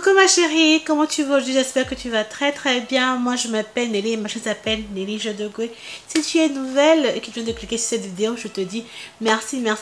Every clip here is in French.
Coucou ma chérie, comment tu vas aujourd'hui? J'espère que tu vas très bien. Moi je m'appelle Nelly et ma chaîne s'appelle Nelly Jeux de Go. Si tu es nouvelle et que tu viens de cliquer sur cette vidéo, je te dis merci ma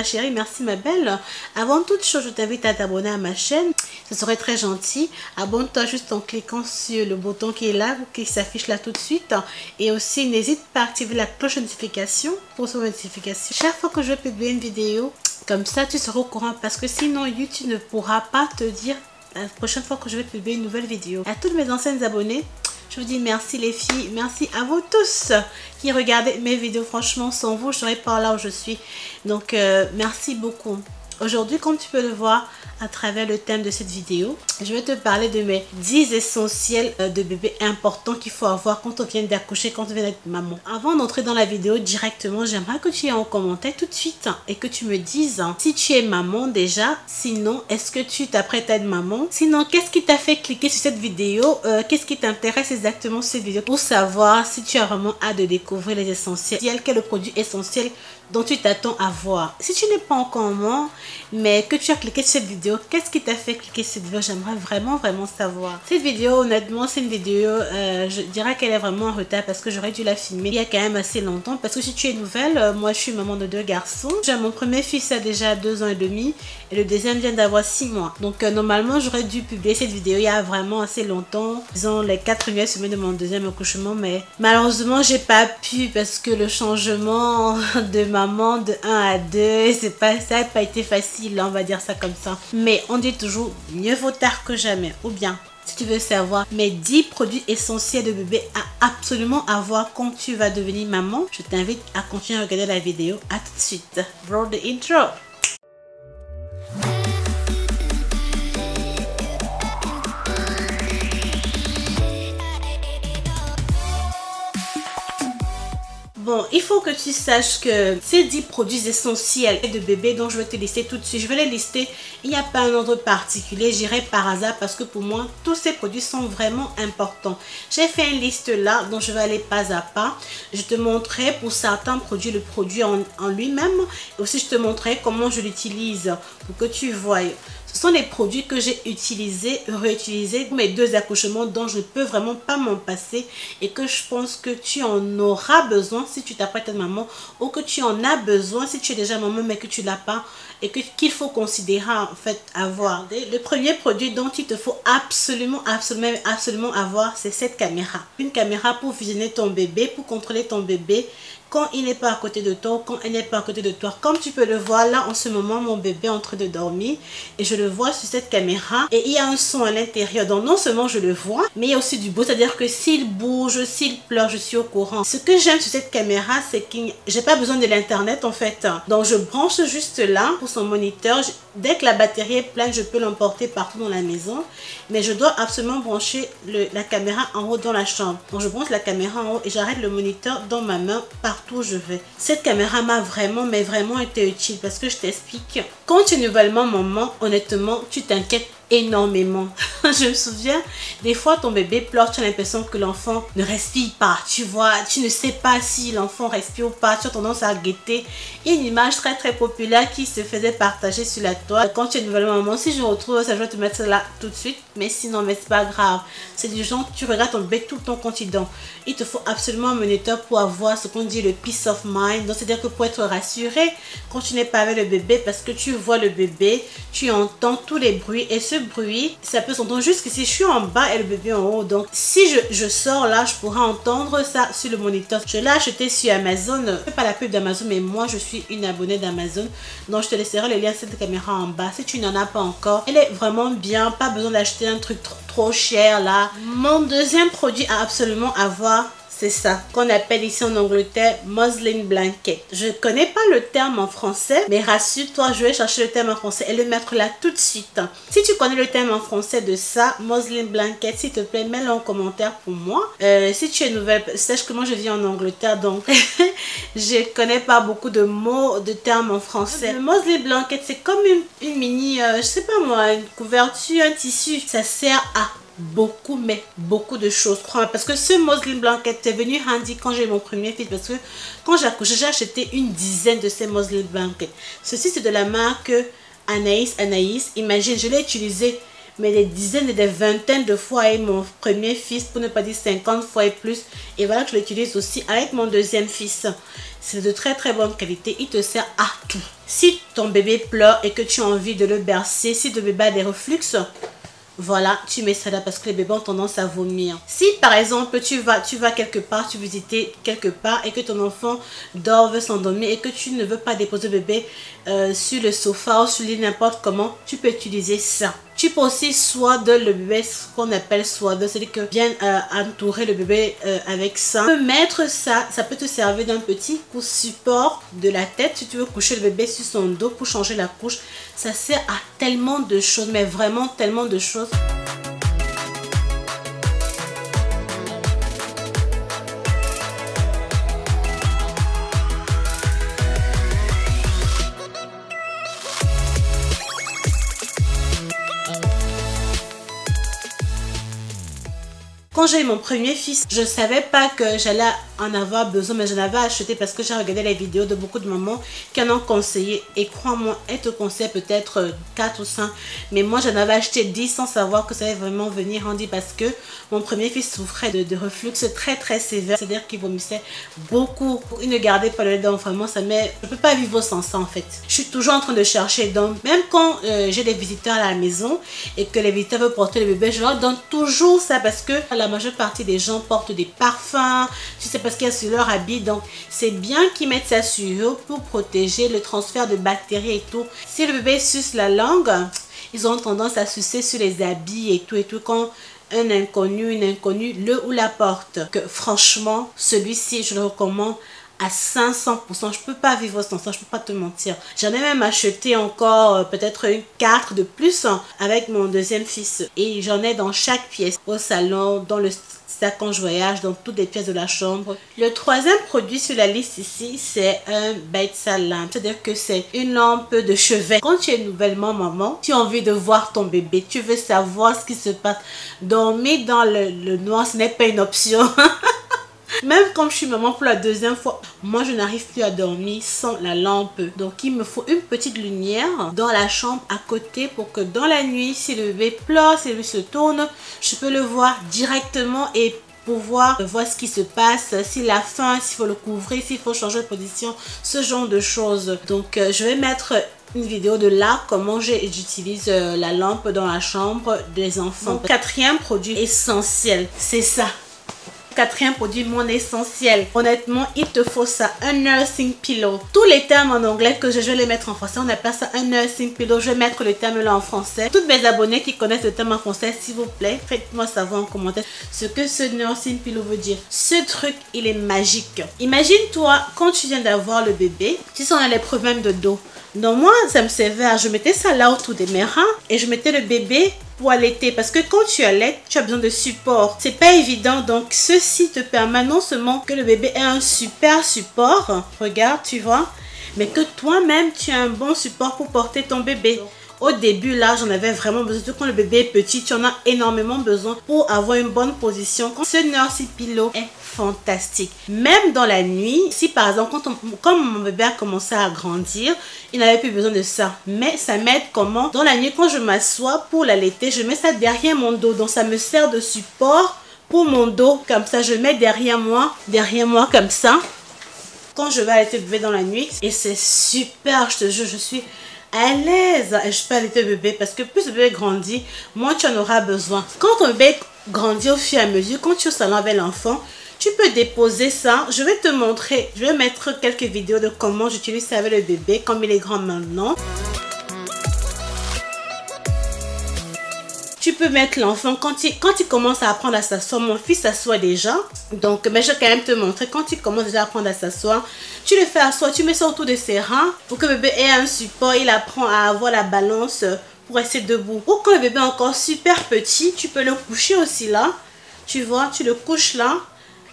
chérie, merci ma belle. Avant toute chose, je t'invite à t'abonner à ma chaîne, ce serait très gentil. Abonne-toi juste en cliquant sur le bouton qui est là, qui s'affiche là tout de suite. Et aussi n'hésite pas à activer la cloche de notification pour recevoir une notification chaque fois que je vais publier une vidéo. Comme ça tu seras au courant, parce que sinon YouTube ne pourra pas te dire la prochaine fois que je vais publier une nouvelle vidéo. À toutes mes anciennes abonnées, je vous dis merci les filles, merci à vous tous qui regardez mes vidéos. Franchement, sans vous, je serais pas là où je suis. Donc, merci beaucoup. Aujourd'hui, comme tu peux le voir à travers le thème de cette vidéo, je vais te parler de mes 10 essentiels de bébé importants qu'il faut avoir quand on vient d'accoucher, quand on vient d'être maman. Avant d'entrer dans la vidéo directement, j'aimerais que tu aies en commentaire tout de suite et que tu me dises si tu es maman déjà. Sinon, est-ce que tu t'apprêtes à être maman? Sinon, qu'est-ce qui t'a fait cliquer sur cette vidéo? Qu'est-ce qui t'intéresse exactement sur cette vidéo pour savoir si tu as vraiment hâte de découvrir les essentiels? Quel est le produit essentiel dont tu t'attends à voir? Si tu n'es pas encore maman, mais que tu as cliqué sur cette vidéo, qu'est-ce qui t'a fait cliquer sur cette vidéo? J'aimerais vraiment savoir. Cette vidéo, honnêtement, c'est une vidéo, je dirais qu'elle est vraiment en retard parce que j'aurais dû la filmer il y a quand même assez longtemps. Parce que si tu es nouvelle, moi je suis maman de 2 garçons. Mon premier fils a déjà 2 ans et demi et le deuxième vient d'avoir 6 mois. Donc normalement j'aurais dû publier cette vidéo il y a vraiment assez longtemps, disons les 4 premières semaines de mon deuxième accouchement, mais malheureusement j'ai pas pu parce que le changement de maman de 1 à 2, ça n'a pas été facile, on va dire ça comme ça. Mais on dit toujours mieux vaut tard que jamais. Ou bien, si tu veux savoir mes 10 produits essentiels de bébé à absolument avoir quand tu vas devenir maman, je t'invite à continuer à regarder la vidéo. À tout de suite. Roll the intro. Bon, il faut que tu saches que ces 10 produits essentiels de bébé dont je vais te lister tout de suite, je vais les lister, il n'y a pas un ordre particulier, j'irai par hasard parce que pour moi, tous ces produits sont vraiment importants. J'ai fait une liste là dont je vais aller pas à pas. Je te montrerai pour certains produits le produit en lui-même. Et aussi, je te montrerai comment je l'utilise pour que tu voies. Ce sont des produits que j'ai utilisés, réutilisés pour mes 2 accouchements dont je ne peux vraiment pas m'en passer et que je pense que tu en auras besoin si tu t'apprêtes à être maman, ou que tu en as besoin si tu es déjà maman mais que tu ne l'as pas et qu'il faut considérer en fait avoir. Le premier produit dont il te faut absolument avoir, c'est cette caméra. Une caméra pour visionner ton bébé, pour contrôler ton bébé quand il n'est pas à côté de toi, quand elle n'est pas à côté de toi. Comme tu peux le voir là, en ce moment, mon bébé est en train de dormir et je le vois sur cette caméra et il y a un son à l'intérieur. Donc non seulement je le vois, mais il y a aussi du bruit, c'est-à-dire que s'il bouge, s'il pleure, je suis au courant. Ce que j'aime sur cette caméra, c'est que j'ai pas besoin de l'internet en fait. Donc je branche juste là pour son moniteur. Dès que la batterie est pleine, je peux l'emporter partout dans la maison, mais je dois absolument brancher la caméra en haut dans la chambre. Donc je branche la caméra en haut et j'arrête le moniteur dans ma main partout où je vais. Cette caméra m'a vraiment été utile parce que je t'explique. Quand tu es nouvellement maman, honnêtement, tu t'inquiètes énormément. Je me souviens, des fois ton bébé pleure, tu as l'impression que l'enfant ne respire pas, tu vois, tu ne sais pas si l'enfant respire ou pas, tu as tendance à guetter. Il y a une image très populaire qui se faisait partager sur la toile. Quand tu es nouvellement maman, si je retrouve ça, je vais te mettre ça là tout de suite, mais sinon, mais c'est pas grave. C'est du genre, tu regardes ton bébé tout le temps quand il dort. Il te faut absolument un moniteur pour avoir ce qu'on dit le peace of mind. Donc c'est à dire que pour être rassuré quand tu n'es pas avec le bébé, parce que tu vois le bébé, tu entends tous les bruits et ce bruit, ça peut s'entendre juste que si je suis en bas et le bébé en haut. Donc si je sors là, je pourrais entendre ça sur le moniteur. Je l'ai acheté sur Amazon. Je ne fais pas la pub d'Amazon, mais moi je suis une abonnée d'Amazon. Donc je te laisserai le lien de cette caméra en bas si tu n'en as pas encore. Elle est vraiment bien, pas besoin d'acheter un truc trop cher là. Mon deuxième produit à absolument avoir, c'est ça, qu'on appelle ici en Angleterre muslin blanket. Je connais pas le terme en français, mais rassure-toi, je vais chercher le terme en français et le mettre là tout de suite. Si tu connais le terme en français de ça, muslin blanket, s'il te plaît, mets-le en commentaire pour moi. Si tu es nouvelle, sache que moi je vis en Angleterre, donc je connais pas beaucoup de mots, de termes en français. Le muslin blanket, c'est comme une mini, je sais pas moi, une couverture, un tissu. Ça sert à beaucoup de choses, crois, parce que ce muslin blanket est venu handy quand j'ai mon premier fils, parce que quand j'ai accouché, j'ai acheté une dizaine de ces muslin blankets. Ceci c'est de la marque Anaïs. Imagine, je l'ai utilisé mais des dizaines et des vingtaines de fois avec mon premier fils, pour ne pas dire 50 fois et plus. Et voilà que je l'utilise aussi avec mon deuxième fils. C'est de très très bonne qualité, il te sert à tout. Si ton bébé pleure et que tu as envie de le bercer, si le bébé a des reflux, voilà, tu mets ça là parce que les bébés ont tendance à vomir. Si par exemple tu vas quelque part, tu visites quelque part et que ton enfant dort, veut s'endormir et que tu ne veux pas déposer le bébé sur le sofa ou sur l'île n'importe comment, tu peux utiliser ça. Tu peux aussi swaddle le bébé, ce qu'on appelle swaddle, c'est-à-dire que bien entourer le bébé avec ça. Tu peux mettre ça, ça peut te servir d'un petit coup support de la tête si tu veux coucher le bébé sur son dos pour changer la couche. Ça sert à tellement de choses, mais vraiment tellement de choses. Quand j'ai eu mon premier fils, je ne savais pas que j'allais en avoir besoin, mais je l'avais acheté parce que j'ai regardé les vidéos de beaucoup de mamans qui en ont conseillé. Et crois-moi, elles te conseillent peut-être 4 ou 5. Mais moi, j'en avais acheté 10 sans savoir que ça allait vraiment venir en dit parce que mon premier fils souffrait de reflux très très sévère. C'est-à-dire qu'il vomissait beaucoup. Il ne gardait pas le lait, donc vraiment, ça met... Je ne peux pas vivre sans ça en fait. Je suis toujours en train de chercher. Donc, même quand j'ai des visiteurs à la maison et que les visiteurs veulent porter le bébé, je leur donne toujours ça parce que la majeure partie des gens portent des parfums, tu sais, parce qu'il y a sur leur habit. Donc c'est bien qu'ils mettent ça sur eux pour protéger le transfert de bactéries et tout. Si le bébé suce la langue, ils ont tendance à sucer sur les habits et tout quand un inconnu, une inconnue le ou la porte. Que franchement, celui-ci, je le recommande à 500%. Je peux pas vivre sans ça, je peux pas te mentir. J'en ai même acheté encore peut-être une 4 de plus avec mon deuxième fils. Et j'en ai dans chaque pièce, au salon, dans le sac quand je voyage, dans toutes les pièces de la chambre. Le troisième produit sur la liste ici, c'est un bedside lamp. C'est-à-dire que c'est une lampe de chevet. Quand tu es nouvellement maman, tu as envie de voir ton bébé, tu veux savoir ce qui se passe. Dormir dans le noir, ce n'est pas une option. Même quand je suis maman pour la deuxième fois, moi je n'arrive plus à dormir sans la lampe. Donc il me faut une petite lumière dans la chambre à côté pour que dans la nuit, si le bébé pleure, si le bébé se tourne, je peux le voir directement et pouvoir voir ce qui se passe, s'il a faim, s'il faut le couvrir, s'il faut changer de position, ce genre de choses. Donc je vais mettre une vidéo de là, comment j'utilise la lampe dans la chambre des enfants. Donc, quatrième produit essentiel, c'est ça. Quatrième produit, mon essentiel. Honnêtement, il te faut ça, un nursing pillow. Tous les termes en anglais que je vais les mettre en français, on appelle ça un nursing pillow. Je vais mettre le terme là en français. Toutes mes abonnés qui connaissent le terme en français, s'il vous plaît, faites-moi savoir en commentaire ce que ce nursing pillow veut dire. Ce truc, il est magique. Imagine-toi, quand tu viens d'avoir le bébé, tu sais, on a les problèmes de dos. Donc moi, ça me servait, je mettais ça là autour de mes reins et je mettais le bébé pour allaiter parce que quand tu allaites, tu as besoin de support. C'est pas évident, donc ceci te permet non seulement que le bébé ait un super support, regarde, tu vois, mais que toi-même tu as un bon support pour porter ton bébé. Au début, là, j'en avais vraiment besoin. Surtout quand le bébé est petit, tu en as énormément besoin pour avoir une bonne position. Ce nursing pillow est fantastique. Même dans la nuit, si par exemple, quand mon bébé a commencé à grandir, il n'avait plus besoin de ça. Mais ça m'aide comment? Dans la nuit, quand je m'assois pour l'allaiter, je mets ça derrière mon dos. Donc, ça me sert de support pour mon dos. Comme ça, je mets derrière moi comme ça. Quand je vais allaiter le bébé dans la nuit. Et c'est super, je te jure, je suis à l'aise. Et je peux allaiter le bébé parce que plus le bébé grandit, moins tu en auras besoin. Quand ton bébé grandit au fur et à mesure, quand tu es au salon avec l'enfant, tu peux déposer ça. Je vais te montrer, je vais mettre quelques vidéos de comment j'utilise ça avec le bébé, comme il est grand maintenant. Tu peux mettre l'enfant quand il commence à apprendre à s'asseoir. Mon fils s'assoit déjà. Donc, mais je vais quand même te montrer. Quand il commence déjà à apprendre à s'asseoir, tu le fais asseoir. Tu mets ça autour de ses reins pour que le bébé ait un support. Il apprend à avoir la balance pour rester debout. Ou quand le bébé est encore super petit, tu peux le coucher aussi là. Tu vois, tu le couches là.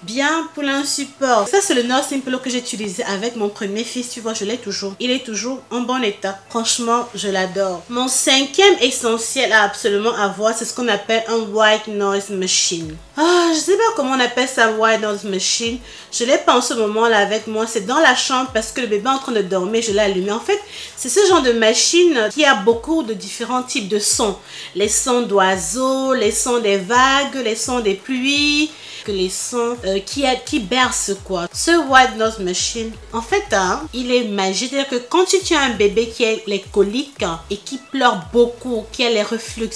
bien pour un support. Ça c'est le Nord Simplo que j'ai utilisé avec mon premier fils, tu vois, je l'ai toujours. Il est toujours en bon état. Franchement, je l'adore. Mon cinquième essentiel à absolument avoir, c'est ce qu'on appelle un white noise machine. Ah, je sais pas comment on appelle ça, white noise machine. Je l'ai pas en ce moment là avec moi. C'est dans la chambre parce que le bébé est en train de dormir, je l'ai allumé. En fait, c'est ce genre de machine qui a beaucoup de différents types de sons. Les sons d'oiseaux, les sons des vagues, les sons des pluies, les sons qui bercent quoi. Ce white noise machine, en fait, il est magique. C'est-à-dire que quand tu as un bébé qui a les coliques et qui pleure beaucoup, qui a les reflux,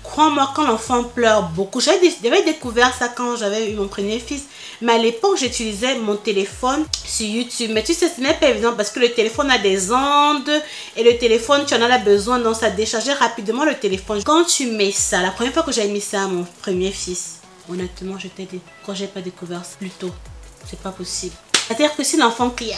crois-moi, quand l'enfant pleure beaucoup, j'avais découvert ça quand j'avais eu mon premier fils, mais à l'époque, j'utilisais mon téléphone sur YouTube. Mais tu sais, ce n'est pas évident parce que le téléphone a des ondes et le téléphone, tu en as besoin, donc ça déchargeait rapidement le téléphone. Quand tu mets ça, la première fois que j'ai mis ça à mon premier fils, honnêtement, je t'ai dit, quand j'ai pas découvert ça plus tôt, c'est pas possible. C'est-à-dire que si l'enfant crie,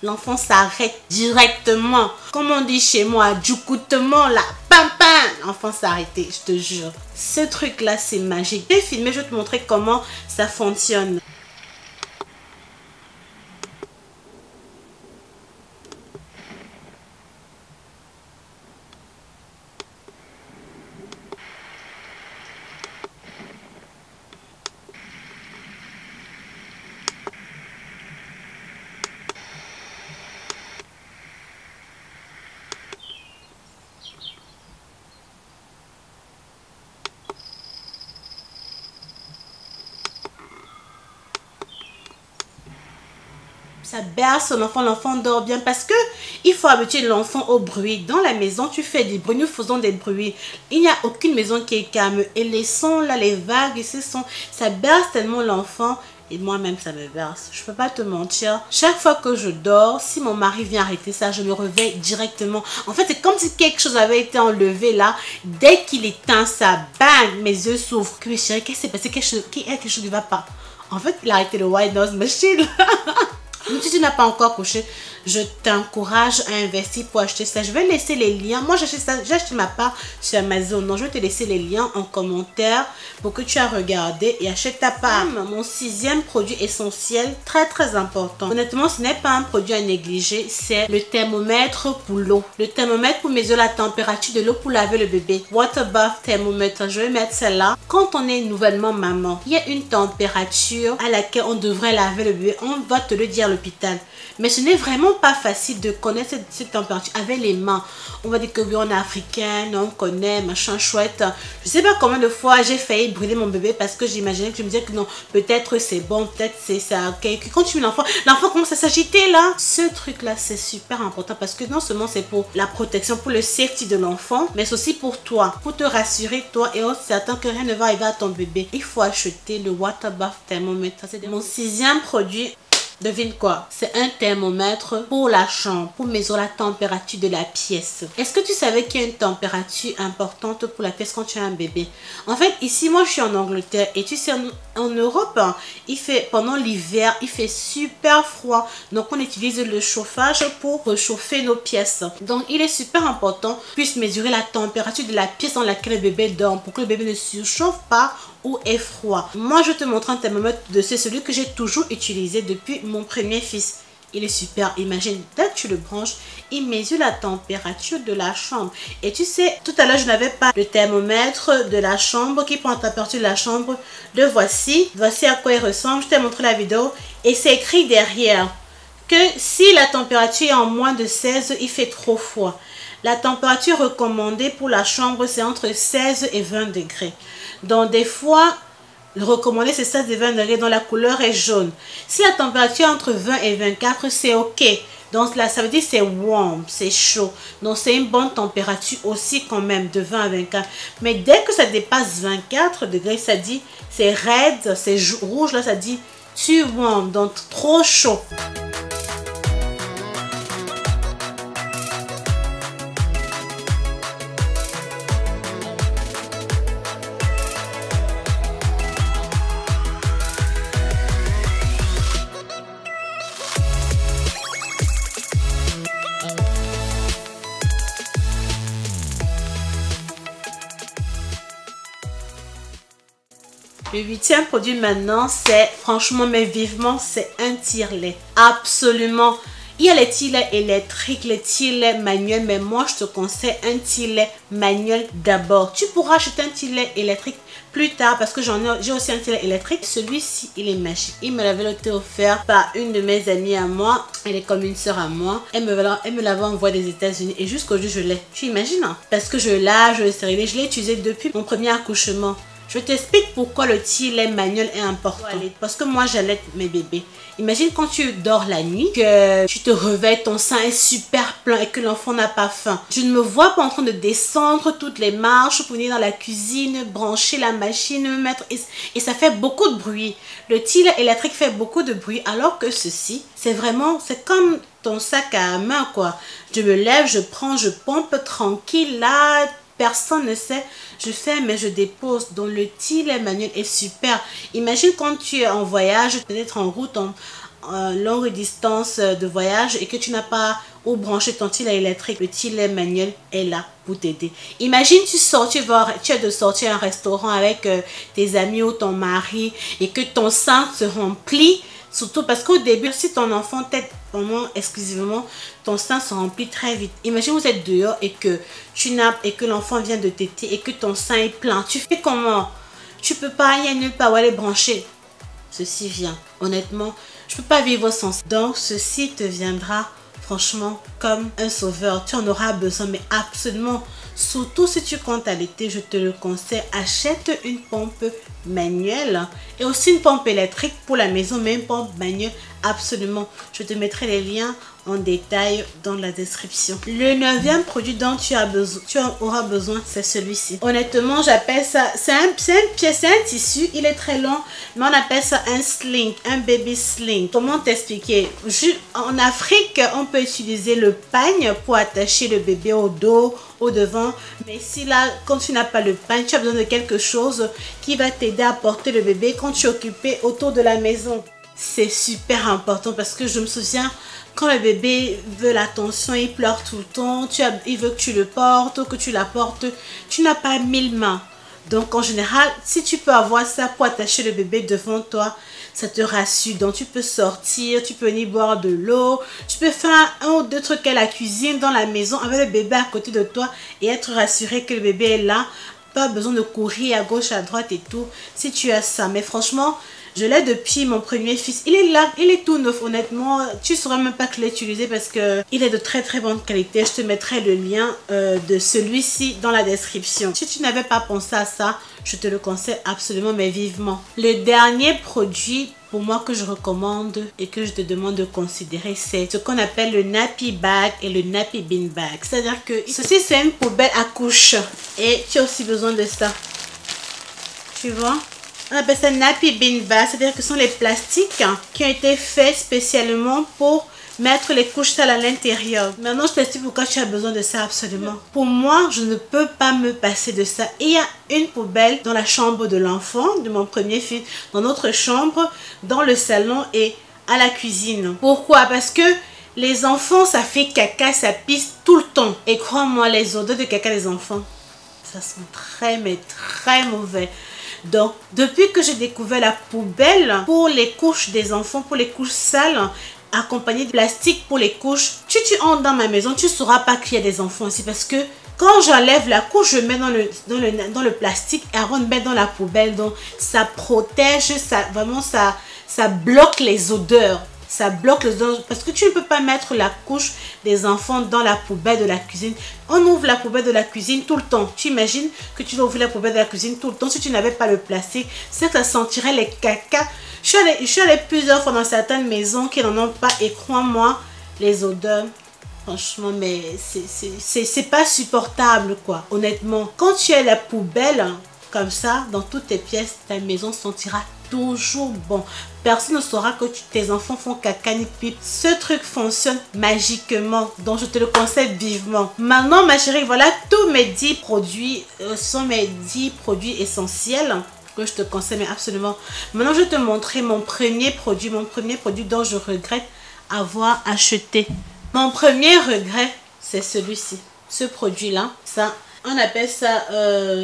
l'enfant s'arrête directement. Comme on dit chez moi, du coutement là, pam pam, l'enfant s'est arrêté, je te jure. Ce truc là, c'est magique. Je vais filmer, je vais te montrer comment ça fonctionne. Ça berce l'enfant, l'enfant dort bien parce que il faut habituer l'enfant au bruit. Dans la maison, tu fais des bruits, nous faisons des bruits. Il n'y a aucune maison qui est calme. Et les sons là, les vagues, ces sons, ça berce tellement l'enfant. Et moi-même, ça me berce. Je peux pas te mentir. Chaque fois que je dors, si mon mari vient arrêter ça, je me réveille directement. En fait, c'est comme si quelque chose avait été enlevé là. Dès qu'il éteint ça, bang, mes yeux s'ouvrent. Que chérie, qu'est-ce qui s'est passé? Quelque chose qui ne va pas. En fait, il a arrêté le white noise machine. Si tu n'as pas encore couché, je t'encourage à investir pour acheter ça. Je vais laisser les liens. Moi, j'ai acheté ma part sur Amazon. Donc, je vais te laisser les liens en commentaire pour que tu aies regardé et achète ta part. Mon sixième produit essentiel, très très important. Honnêtement, ce n'est pas un produit à négliger. C'est le thermomètre pour l'eau. Le thermomètre pour mesurer la température de l'eau pour laver le bébé. Water bath thermomètre. Je vais mettre celle-là. Quand on est nouvellement maman, il y a une température à laquelle on devrait laver le bébé. On va te le dire à l'hôpital. Mais ce n'est vraiment pas facile de connaître cette température avec les mains. On va dire que oui, on est africaine, on connaît, machin chouette. Je sais pas combien de fois j'ai failli brûler mon bébé parce que j'imaginais que je me disais que non, peut-être c'est bon, peut-être c'est ça. Okay. Quand tu mets l'enfant commence à s'agiter là. Ce truc là, c'est super important parce que non seulement c'est pour la protection, pour le safety de l'enfant, mais c'est aussi pour toi, pour te rassurer toi et être certain que rien ne va arriver à ton bébé. Il faut acheter le water bath thermomètre. C'est mon sixième produit. Devine quoi? C'est un thermomètre pour la chambre, pour mesurer la température de la pièce. Est-ce que tu savais qu'il y a une température importante pour la pièce quand tu as un bébé? En fait, ici, moi, je suis en Angleterre et tu sais, en Europe, il fait, pendant l'hiver, il fait super froid. Donc, on utilise le chauffage pour réchauffer nos pièces. Donc, il est super important qu'on puisse mesurer la température de la pièce dans laquelle le bébé dort pour que le bébé ne surchauffe pas ou est froid. Moi, je te montre un thermomètre de celui que j'ai toujours utilisé depuis mon premier fils. Il est super. Imagine, dès que tu le branches, il mesure la température de la chambre. Et tu sais, tout à l'heure, je n'avais pas le thermomètre de la chambre qui prend la température de la chambre. Le voici. Voici à quoi il ressemble. Je t'ai montré la vidéo. Et c'est écrit derrière que si la température est en moins de 16, il fait trop froid. La température recommandée pour la chambre, c'est entre 16 et 20 degrés. Donc, des fois, le recommandé, c'est 16 et 20 degrés, dont la couleur est jaune. Si la température est entre 20 et 24, c'est OK. Donc, là, ça veut dire c'est warm, c'est chaud. Donc, c'est une bonne température aussi quand même, de 20 à 24. Mais dès que ça dépasse 24 degrés, ça dit c'est red, c'est rouge, là, ça dit too warm, donc trop chaud. Le 8e produit maintenant, c'est franchement, mais vivement, c'est un tire-lait. Absolument. Il y a les tire-lait électriques, les tire-lait manuels, mais moi je te conseille un tire-lait manuel d'abord. Tu pourras acheter un tire-lait électrique plus tard parce que j'ai aussi un tire-lait électrique. Celui-ci, il est magique. Il me l'avait été offert par une de mes amies à moi. Elle est comme une soeur à moi. Elle me l'avait envoyé des États-Unis et jusqu'aujourd'hui je l'ai. Tu imagines, hein? Parce que je le stérilise. Je l'ai utilisé depuis mon premier accouchement. Je t'explique pourquoi le tire-lait manuel est important. Parce que moi, j'allaite mes bébés. Imagine quand tu dors la nuit, que tu te réveilles, ton sein est super plein et que l'enfant n'a pas faim. Je ne me vois pas en train de descendre toutes les marches pour venir dans la cuisine, brancher la machine, me mettre... Et ça fait beaucoup de bruit. Le tire-lait électrique fait beaucoup de bruit, alors que ceci, c'est vraiment... C'est comme ton sac à main, quoi. Je me lève, je prends, je pompe tranquille, là... Personne ne sait, je fais mais je dépose. Donc le tire-lait manuel est super. Imagine quand tu es en voyage, peut-être en route, en longue distance de voyage et que tu n'as pas où brancher ton tire-lait électrique. Le tire-lait manuel est là pour t'aider. Imagine tu sors, tu as de sortir à un restaurant avec tes amis ou ton mari et que ton sein se remplit. Surtout parce qu'au début, si ton enfant t'aide vraiment exclusivement, ton sein se remplit très vite. Imagine vous êtes dehors et que l'enfant vient de téter et que ton sein est plein. Tu fais comment? Tu peux pas, il y a nulle part où aller brancher. Ceci vient. Honnêtement, je peux pas vivre sans ça. Donc ceci te viendra franchement comme un sauveur. Tu en auras besoin, mais absolument. Surtout si tu comptes allaiter, je te le conseille. Achète une pompe manuelle et aussi une pompe électrique pour la maison, mais une pompe manuelle absolument. Je te mettrai les liens en détail dans la description. Le 9e produit dont tu auras besoin, c'est celui-ci. Honnêtement, j'appelle ça, c'est un tissu, il est très long, mais on appelle ça un sling, un baby sling. Comment t'expliquer? En Afrique, on peut utiliser le pagne pour attacher le bébé au dos, au devant, mais ici là, quand tu n'as pas le pagne, tu as besoin de quelque chose qui va t'aider à porter le bébé quand tu es occupé autour de la maison. C'est super important parce que je me souviens quand le bébé veut l'attention, il pleure tout le temps, il veut que tu le portes ou que tu la portes, tu n'as pas 1000 mains. Donc en général, si tu peux avoir ça pour attacher le bébé devant toi, ça te rassure. Donc tu peux sortir, tu peux venir boire de l'eau, tu peux faire un ou deux trucs à la cuisine, dans la maison, avec le bébé à côté de toi et être rassuré que le bébé est là. Pas besoin de courir à gauche, à droite et tout, si tu as ça. Mais franchement, je l'ai depuis mon premier fils. Il est là, il est tout neuf, honnêtement. Tu ne sauras même pas que je l'ai utilisé parce que il est de très très bonne qualité. Je te mettrai le lien de celui-ci dans la description. Si tu n'avais pas pensé à ça, je te le conseille absolument, mais vivement. Le dernier produit pour moi que je recommande et que je te demande de considérer, c'est ce qu'on appelle le nappy bag et le nappy bin bag. C'est-à-dire que ceci, c'est une poubelle à couches et tu as aussi besoin de ça. Tu vois? On appelle ça nappy bin bag, c'est-à-dire que ce sont les plastiques qui ont été faits spécialement pour mettre les couches sales à l'intérieur. Maintenant, je t'explique pourquoi tu as besoin de ça absolument. Pour moi, je ne peux pas me passer de ça. Et il y a une poubelle dans la chambre de l'enfant, de mon premier fils, dans notre chambre, dans le salon et à la cuisine. Pourquoi? Parce que les enfants, ça fait caca, ça pisse tout le temps. Et crois-moi, les odeurs de caca des enfants, ça sent très, mais très mauvais. Donc, depuis que j'ai découvert la poubelle pour les couches des enfants, pour les couches sales, accompagné de plastique pour les couches, tu entres dans ma maison, tu ne sauras pas qu'il y a des enfants ici parce que quand j'enlève la couche, je mets dans le plastique et avant de mettre dans la poubelle. Donc, ça protège, ça bloque les odeurs. Ça bloque les odeurs parce que tu ne peux pas mettre la couche des enfants dans la poubelle de la cuisine. On ouvre la poubelle de la cuisine tout le temps. Tu imagines que tu dois ouvrir la poubelle de la cuisine tout le temps. Si tu n'avais pas le plastique, c'est que ça sentirait les caca. Je suis allée plusieurs fois dans certaines maisons qui n'en ont pas et crois-moi, les odeurs, franchement, mais c'est pas supportable quoi, honnêtement. Quand tu as la poubelle comme ça, dans toutes tes pièces, ta maison sentira toujours bon. Personne ne saura que tes enfants font caca ni pipe. Ce truc fonctionne magiquement, donc je te le conseille vivement. Maintenant ma chérie, voilà tous mes 10 produits, ce sont mes 10 produits essentiels que je te conseille mais absolument. Maintenant je vais te montrer mon premier produit dont je regrette avoir acheté. Mon premier regret, c'est celui-ci. Ce produit là, ça on appelle ça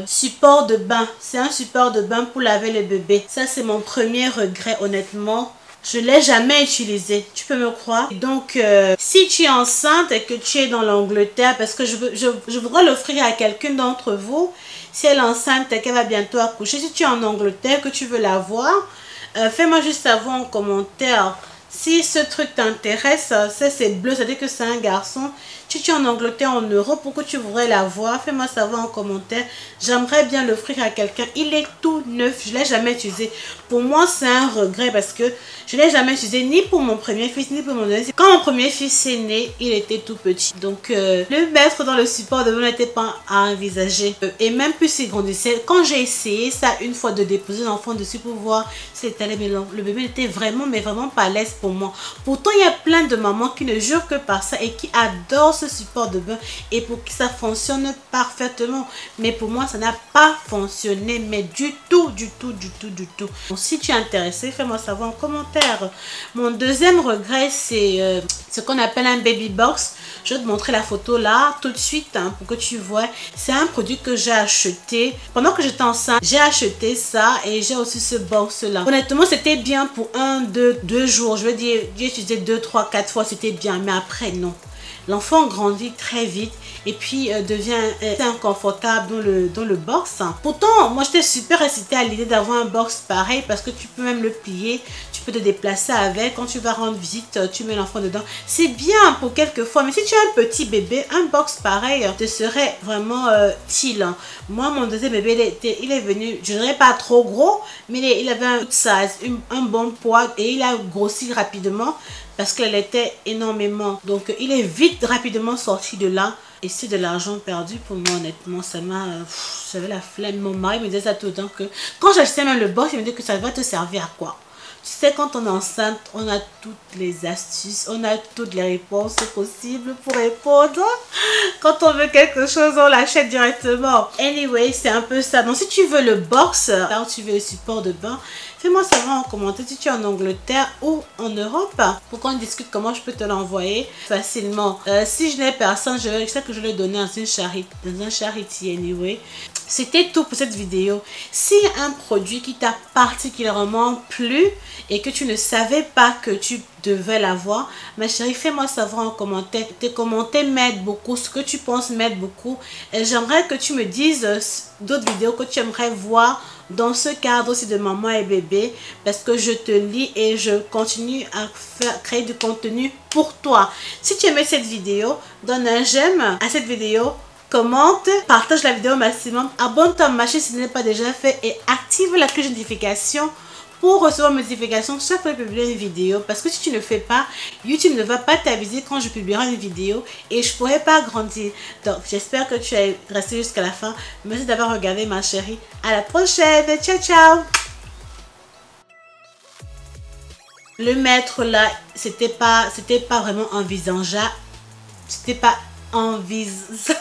support de bain. C'est un support de bain pour laver les bébés. Ça, c'est mon premier regret, honnêtement. Je ne l'ai jamais utilisé, tu peux me croire. Donc, si tu es enceinte et que tu es dans l'Angleterre, parce que je voudrais l'offrir à quelqu'un d'entre vous, si elle est enceinte et qu'elle va bientôt accoucher, si tu es en Angleterre, que tu veux l'avoir, fais-moi juste savoir en commentaire. Si ce truc t'intéresse, ça c'est bleu, ça veut dire que c'est un garçon. Si tu es en Angleterre, en Europe, pourquoi tu voudrais l'avoir? Fais-moi savoir en commentaire. J'aimerais bien l'offrir à quelqu'un. Il est tout neuf, je ne l'ai jamais utilisé. Pour moi, c'est un regret parce que je ne l'ai jamais utilisé ni pour mon premier fils, ni pour mon deuxième. Quand mon premier fils est né, il était tout petit. Donc, le mettre dans le support de bain n'était pas à envisager. Et même plus s'il grandissait. Quand j'ai essayé ça une fois de déposer l'enfant dessus pour voir si c'était le bébé était vraiment, mais vraiment pas à l'aise pour moi. Pourtant, il y a plein de mamans qui ne jurent que par ça et qui adorent ce support de bain et pour qui ça fonctionne parfaitement. Mais pour moi, ça n'a pas fonctionné, mais du tout. Donc, si tu es intéressé, fais-moi savoir en commentaire. Mon deuxième regret, c'est ce qu'on appelle un baby box. Je vais te montrer la photo là tout de suite hein, pour que tu vois. C'est un produit que j'ai acheté pendant que j'étais enceinte. J'ai acheté ça et j'ai aussi ce box là. Honnêtement, c'était bien pour 2 jours. Je veux dire, j'ai utilisé 2, 3, 4 fois, c'était bien. Mais après, non. L'enfant grandit très vite et puis devient inconfortable dans le box. Pourtant, moi j'étais super excitée à l'idée d'avoir un box pareil parce que tu peux même le plier, tu peux te déplacer avec. Quand tu vas rendre visite, tu mets l'enfant dedans. C'est bien pour quelques fois, mais si tu as un petit bébé, un box pareil te serait vraiment utile. Moi, mon deuxième bébé, il est venu, je dirais pas trop gros, mais il avait un size, un bon poids et il a grossi rapidement. Parce qu'elle était énormément. Donc, il est vite, rapidement sorti de là. Et c'est de l'argent perdu pour moi, honnêtement. Ça m'a... J'avais la flemme. Mon mari me disait ça tout le temps que... Quand j'achetais même le box, il me disait que ça va te servir à quoi? Tu sais, quand on est enceinte, on a toutes les astuces, on a toutes les réponses possibles pour répondre. Quand on veut quelque chose, on l'achète directement. Anyway, c'est un peu ça. Donc, si tu veux le box, là où tu veux le support de bain, fais-moi savoir en commentaire si tu es en Angleterre ou en Europe pour qu'on discute comment je peux te l'envoyer facilement. Si je n'ai personne, je sais que je vais le donner dans un charity anyway. C'était tout pour cette vidéo. Si un produit qui t'a particulièrement plu et que tu ne savais pas que tu devais l'avoir, ma chérie, fais-moi savoir en commentaire. Tes commentaires m'aident beaucoup. Ce que tu penses m'aide beaucoup. Et j'aimerais que tu me dises d'autres vidéos que tu aimerais voir dans ce cadre aussi de maman et bébé, parce que je te lis et je continue à créer du contenu pour toi. Si tu aimais cette vidéo, donne un j'aime à cette vidéo, commente, partage la vidéo au maximum, abonne-toi à ma chaîne si ce n'est pas déjà fait et active la cloche de notification pour recevoir mes notifications chaque fois que je publie une vidéo. Parce que si tu ne le fais pas, YouTube ne va pas t'aviser quand je publierai une vidéo et je ne pourrai pas grandir. Donc j'espère que tu es resté jusqu'à la fin. Merci d'avoir regardé ma chérie. À la prochaine. Ciao ciao. Le mettre là, c'était pas vraiment envisageable. C'était pas envisageable.